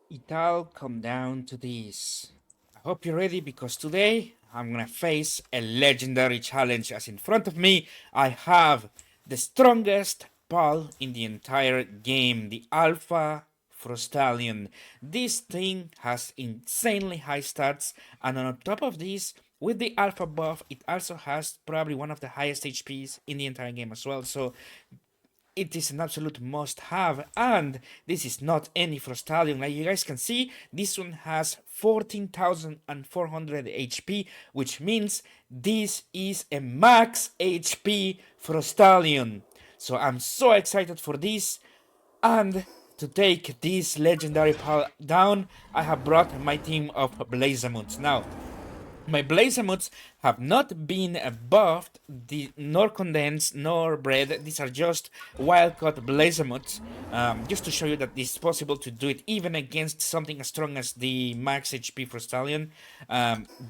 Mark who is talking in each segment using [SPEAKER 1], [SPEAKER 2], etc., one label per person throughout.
[SPEAKER 1] It all come down to this. I hope you're ready because today I'm gonna face a legendary challenge. As in front of me, I have the strongest pal in the entire game, the Alpha Frostallion. This thing has insanely high stats, and on top of this, with the Alpha buff, it also has probably one of the highest HPs in the entire game as well. So it is an absolute must have, and this is not any Frostallion. Like you guys can see, this one has 14,400 HP, which means this is a max HP Frostallion. So I'm so excited for this, and to take this legendary pal down, I have brought my team of Blazamuts. Now, my Blazamuts have not been buffed, nor condensed, nor bred. These are just wild-caught Blazamuts, just to show you that it's possible to do it even against something as strong as the max HP Frostallion.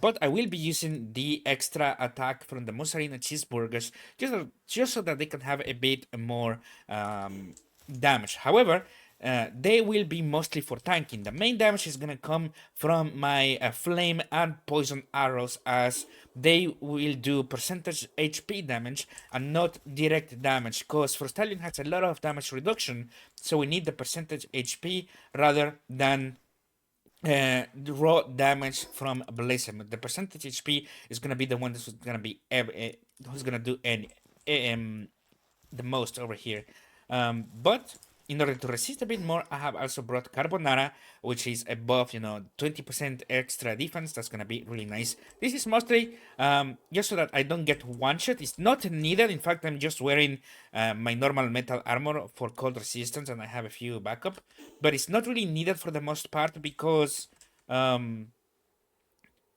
[SPEAKER 1] But I will be using the extra attack from the Mozzarella Cheeseburgers, just so that they can have a bit more damage. However, they will be mostly for tanking. The main damage is gonna come from my flame and poison arrows, as they will do percentage HP damage and not direct damage, because Frostallion has a lot of damage reduction, so we need the percentage HP rather than the raw damage from Blazem. The percentage HP is gonna be the one that's gonna be who's gonna do the most over here. But in order to resist a bit more, I have also brought Carbonara, which is above, 20% extra defense. That's gonna be really nice. This is mostly just so that I don't get one shot. It's not needed. In fact, I'm just wearing my normal metal armor for cold resistance, and I have a few backup. But it's not really needed for the most part because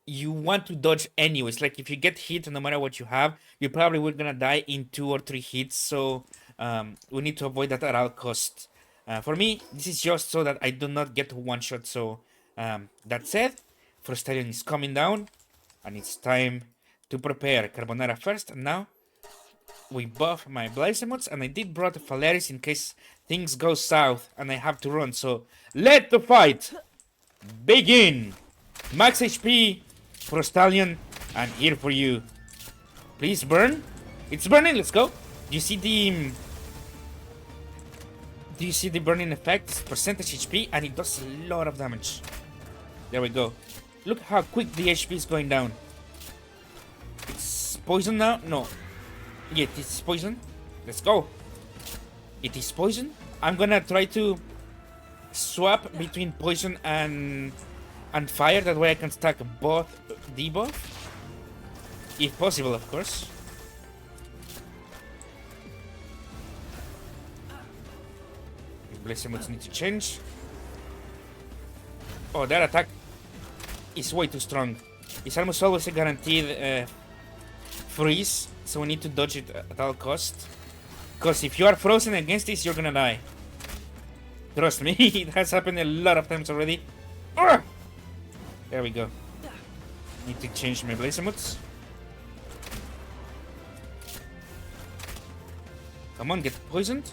[SPEAKER 1] you want to dodge anyways. Like if you get hit, no matter what you have, you probably will gonna die in 2 or 3 hits. So we need to avoid that at all costs. For me, this is just so that I do not get one shot. So that said, Frostallion is coming down, and it's time to prepare Carbonara first. And now we buff my Blazemots, and I did brought Phaleris in case things go south and I have to run. So let the fight begin. Max HP, Frostallion, and here for you. Please burn. It's burning. Let's go. Do you see the? Do you see the burning effect? It's percentage HP, and it does a lot of damage. There we go. Look how quick the HP is going down. It's poison now. No. Yeah, it is poison. Let's go. It is poison. I'm gonna try to swap between poison and fire. That way I can stack both debuff. If possible, of course. Blazemots need to change. Oh, that attack is way too strong. It's almost always a guaranteed freeze, so we need to dodge it at all costs. Because if you are frozen against this, you're gonna die. Trust me, it has happened a lot of times already. Urgh! There we go. Need to change my Blazemots. Come on, get poisoned.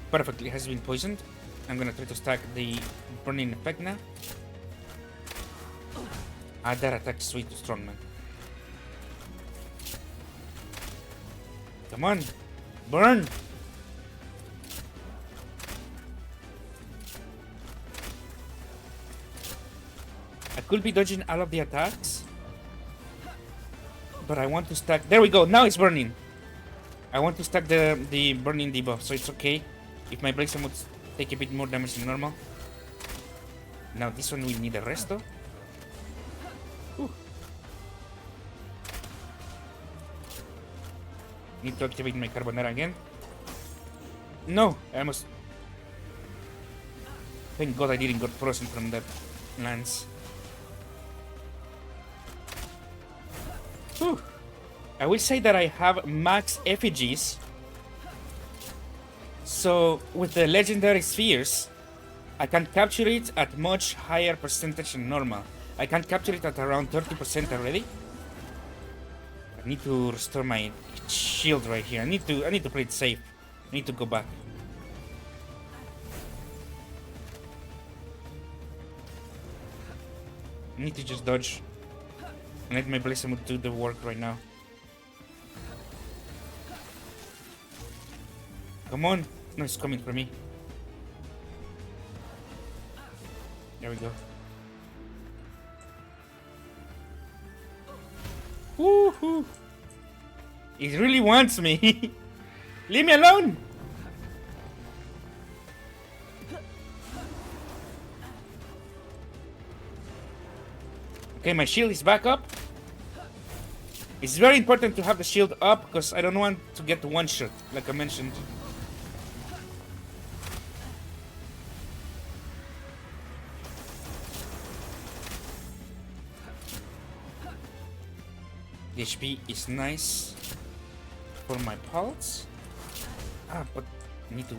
[SPEAKER 1] Perfectly, has been poisoned. I'm gonna try to stack the burning effect now. Ah, that attack is way too strong, man. Come on, burn! I could be dodging all of the attacks, but I want to stack. There we go. Now it's burning. I want to stack the burning debuff, so it's okay if my Blazemots take a bit more damage than normal. Now this one will need a resto. Whew. Need to activate my Carbonara again. No, I almost. Thank God I didn't get frozen from that lance. Whew. I will say that I have max effigies. So with the legendary spheres, I can capture it at much higher percentage than normal. I can capture it at around 30% already. I need to restore my shield right here. I need to play it safe. I need to go back. I need to just dodge. And let my Blizzard do the work right now. Come on. No, it's coming for me. There we go. Woohoo! It really wants me. Leave me alone! Okay, my shield is back up. It's very important to have the shield up because I don't want to get one shot, like I mentioned. The HP is nice for my pulse. But I need to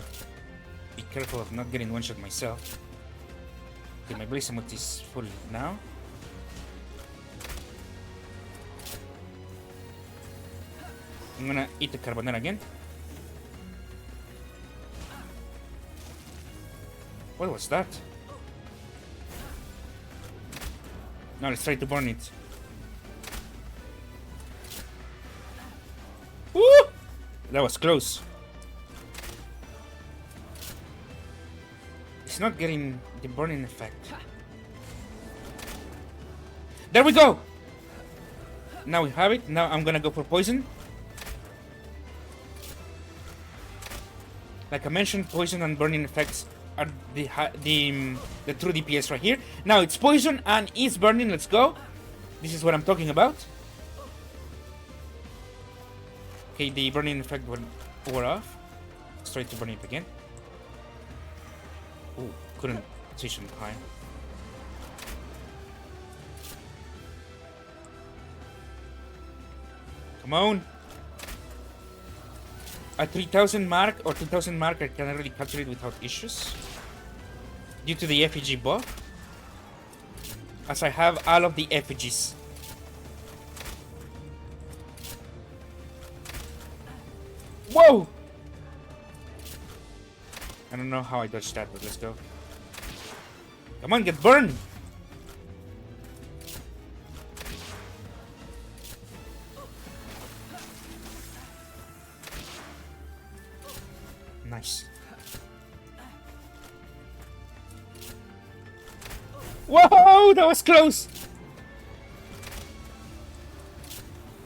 [SPEAKER 1] be careful of not getting one shot myself. Okay, my Blaze Amount is full now. I'm gonna eat the Carbonara again. What was that? Now let's try to burn it. Woo! That was close. It's not getting the burning effect. There we go! Now we have it. Now I'm gonna go for poison. Like I mentioned, poison and burning effects are the true DPS right here. Now it's poison and it's burning. Let's go. This is what I'm talking about. Okay, the burning effect wore off. Let's try to burn it again. Oh, couldn't position high. Come on. At 3000 mark or 2000 mark, I can already capture it without issues. Due to the effigy buff. As I have all of the effigies. Whoa! I don't know how I dodged that, but let's go. Come on, get burned! Nice. Whoa, that was close!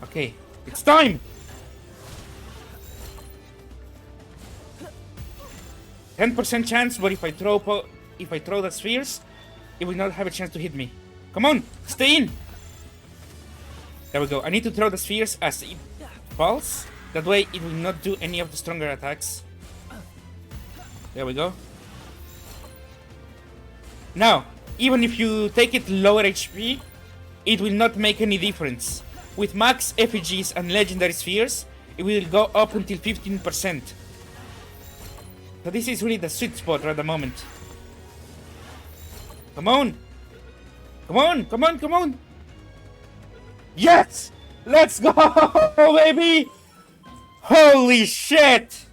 [SPEAKER 1] Okay, it's time! 10% chance, but if I throw the spheres, it will not have a chance to hit me. Come on, stay in! There we go. I need to throw the spheres as it falls. That way it will not do any of the stronger attacks. There we go. Now, even if you take it lower HP, it will not make any difference. With max effigies and legendary spheres, it will go up until 15%. So this is really the sweet spot right at the moment. Come on! Come on! Come on! Come on! Yes! Let's go, baby! Holy shit!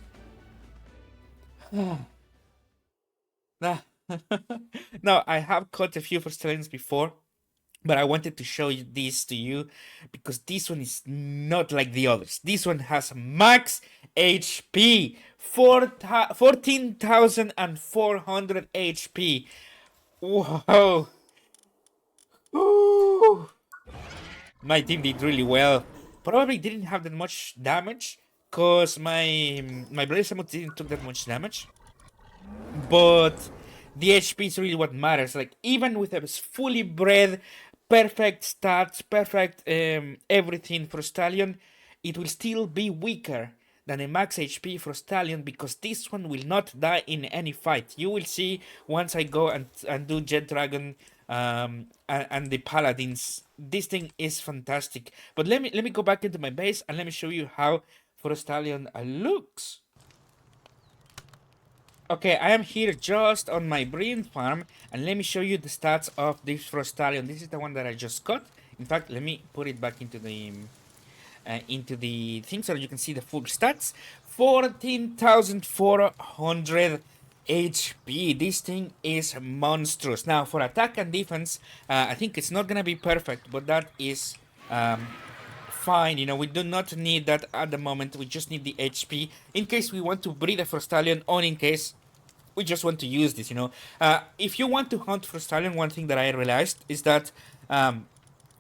[SPEAKER 1] Now, I have caught a few Frostallions before, but I wanted to show you this to you because this one is not like the others. This one has max HP, 14,400 HP. Whoa! Ooh. My team did really well. Probably didn't have that much damage because my Blaze Amount didn't took that much damage. But the HP is really what matters. Like, even with a fully bred, perfect stats, perfect everything Frostallion, it will still be weaker than a max HP Frostallion because this one will not die in any fight. You will see once I go and do Jet Dragon and the Paladins. This thing is fantastic. But let me go back into my base and let me show you how Frostallion looks. Okay, I am here just on my breeding farm, and let me show you the stats of this Frostallion. This is the one that I just got. In fact, let me put it back into the thing so that you can see the full stats. 14,400 HP. This thing is monstrous. Now, for attack and defense, I think it's not gonna be perfect, but that is fine. You know, we do not need that at the moment. We just need the HP in case we want to breed a Frostallion, or in case we just want to use this. You know, if you want to hunt Frostallion, one thing that I realized is that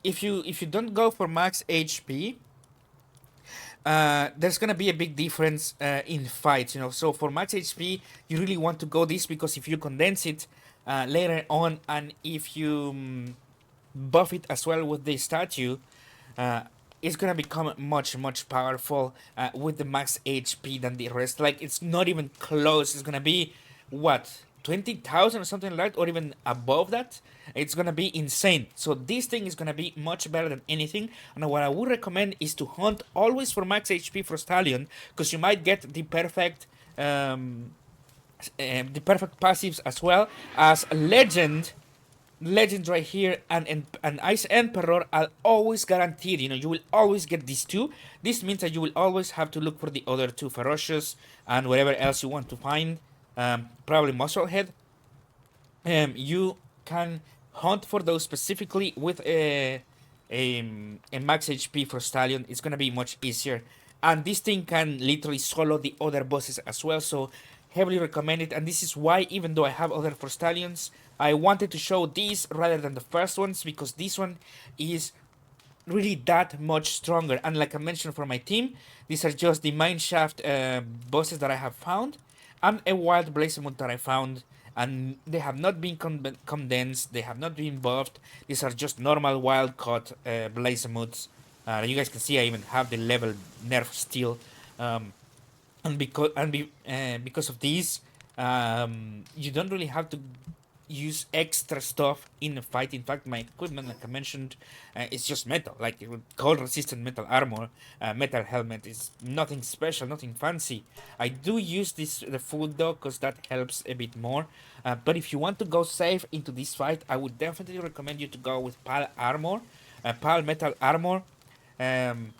[SPEAKER 1] if you don't go for max HP, there's gonna be a big difference in fights, you know. So for max HP, you really want to go this because if you condense it later on, and if you buff it as well with the statue, uh, it's gonna become much powerful with the max HP than the rest. Like it's not even close. It's gonna be what 20,000 or something like that, or even above that. It's gonna be insane. So this thing is gonna be much better than anything. And what I would recommend is to hunt always for max HP for Stallion, because you might get the perfect passives as well as legend right here, and Ice Emperor are always guaranteed. You know, you will always get these two. This means that you will always have to look for the other two, Ferocious and whatever else you want to find. Probably Musclehead. You can hunt for those specifically with a max HP for Stallion. It's gonna be much easier, and this thing can literally solo the other bosses as well. So heavily recommend it. And this is why, even though I have other for Stallions, I wanted to show these rather than the first ones, because this one is really that much stronger. And like I mentioned for my team, these are just the mineshaft bosses that I have found, and a wild Blazemut that I found, and they have not been condensed, they have not been buffed. These are just normal wild caught Blazemuts. You guys can see I even have the level nerf still. Because of these, you don't really have to use extra stuff in a fight. In fact, my equipment, like I mentioned, is just metal, like cold resistant metal armor, metal helmet. Is nothing special, nothing fancy. I do use the food though, because that helps a bit more. But if you want to go safe into this fight, I would definitely recommend you to go with Pal armor, Pal metal armor. Um,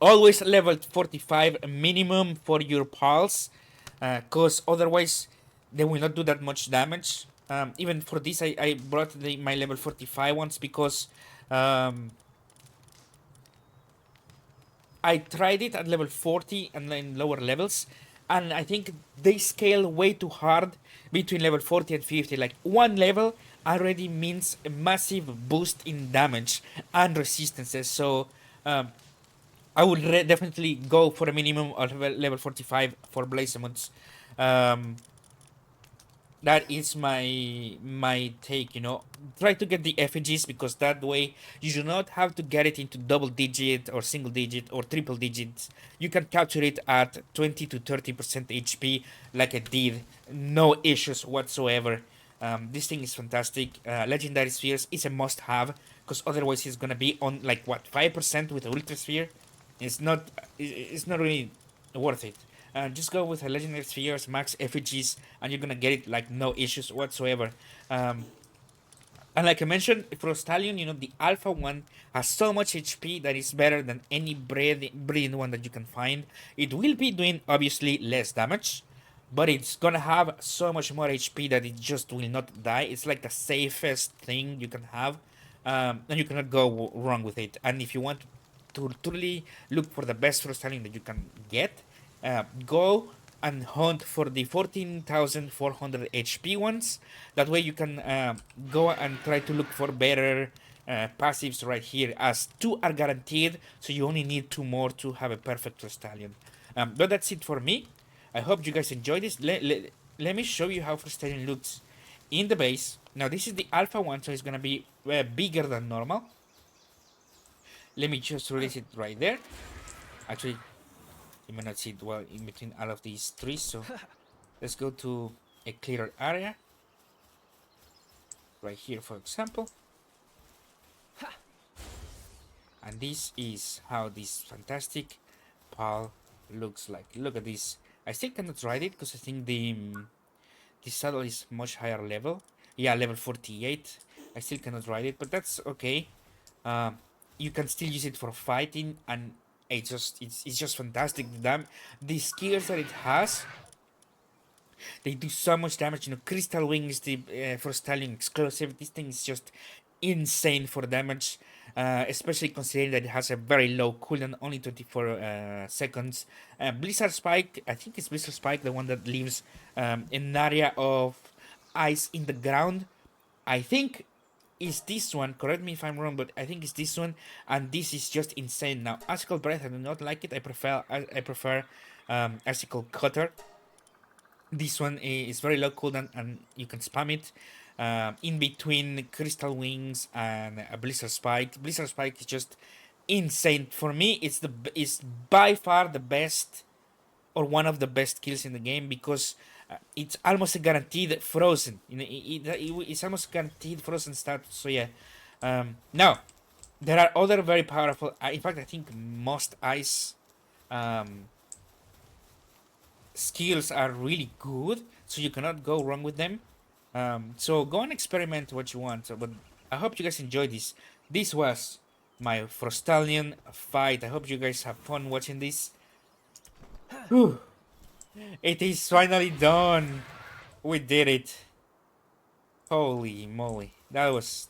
[SPEAKER 1] Always level 45 minimum for your pals, because otherwise they will not do that much damage. Even for this, I brought my level 45 ones because I tried it at level 40 and then lower levels, and I think they scale way too hard between level 40 and 50. Like one level already means a massive boost in damage and resistances. So I would definitely go for a minimum of level 45 for Blazemuts. Um, that is my take. You know, try to get the effigies, because that way you do not have to get it into double digit or single digit or triple digits. You can capture it at 20 to 30% HP, like I did, no issues whatsoever. This thing is fantastic. Legendary spheres is a must-have, because otherwise it's gonna be on like what 5% with Ultra Sphere. It's not really worth it. Just go with a legendary spheres, max effigies, and you're gonna get it like no issues whatsoever. Um, and like I mentioned, for Stallion, you know, the alpha one has so much HP that is better than any breeding one that you can find. It will be doing obviously less damage, but it's gonna have so much more HP that it just will not die. It's like the safest thing you can have, and you cannot go wrong with it. And if you want to truly look for the best Frostallion that you can get, go and hunt for the 14,400 HP ones. That way you can go and try to look for better passives right here, as two are guaranteed, so you only need two more to have a perfect Frostallion. But that's it for me. I hope you guys enjoyed this. Let me show you how Frostallion looks in the base. Now this is the alpha one, so it's gonna be bigger than normal. Let me just release it right there. Actually, you may not see it well in between all of these trees, so let's go to a clearer area. Right here, for example. And this is how this fantastic pal looks like. Look at this. I still cannot ride it because I think the saddle is much higher level. Yeah, level 48. I still cannot ride it, but that's okay. You can still use it for fighting, and it's just fantastic. The skills that it has They do so much damage. Crystal Wings, the Frostallion exclusive. This thing is just insane for damage. Especially considering that it has a very low cooldown, only 24 seconds. Blizzard Spike, I think it's Blizzard Spike, the one that leaves an area of ice in the ground. I think is this one. Correct me if I'm wrong, but I think it's this one, and this is just insane. Now, Icicle Breath, I do not like it. I prefer Icicle Cutter. This one is very low cooldown, and you can spam it in between Crystal Wings and a Blizzard Spike. Blizzard Spike is just insane. For me, it's by far the best or one of the best kills in the game because it's almost a guaranteed frozen. It's almost guaranteed frozen stat. So yeah. Now there are other very powerful. In fact, I think most ice um, skills are really good, so you cannot go wrong with them. So go and experiment what you want. But I hope you guys enjoyed this. This was my Frostallion fight. I hope you guys have fun watching this. Whew. It is finally done. We did it. Holy moly. That was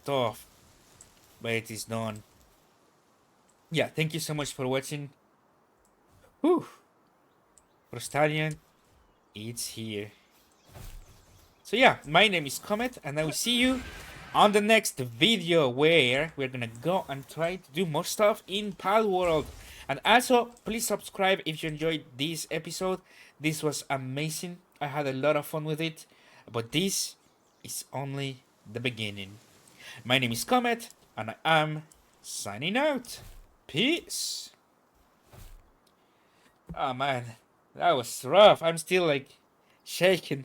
[SPEAKER 1] tough. But it is done. Yeah, thank you so much for watching. Whew. Frostallion, it's here. So yeah, my name is Comet, and I will see you on the next video where we're gonna go and try to do more stuff in Palworld. And also, please subscribe if you enjoyed this episode. This was amazing. I had a lot of fun with it. But this is only the beginning. My name is Comet, and I am signing out. Peace. Oh man, that was rough. I'm still like shaking.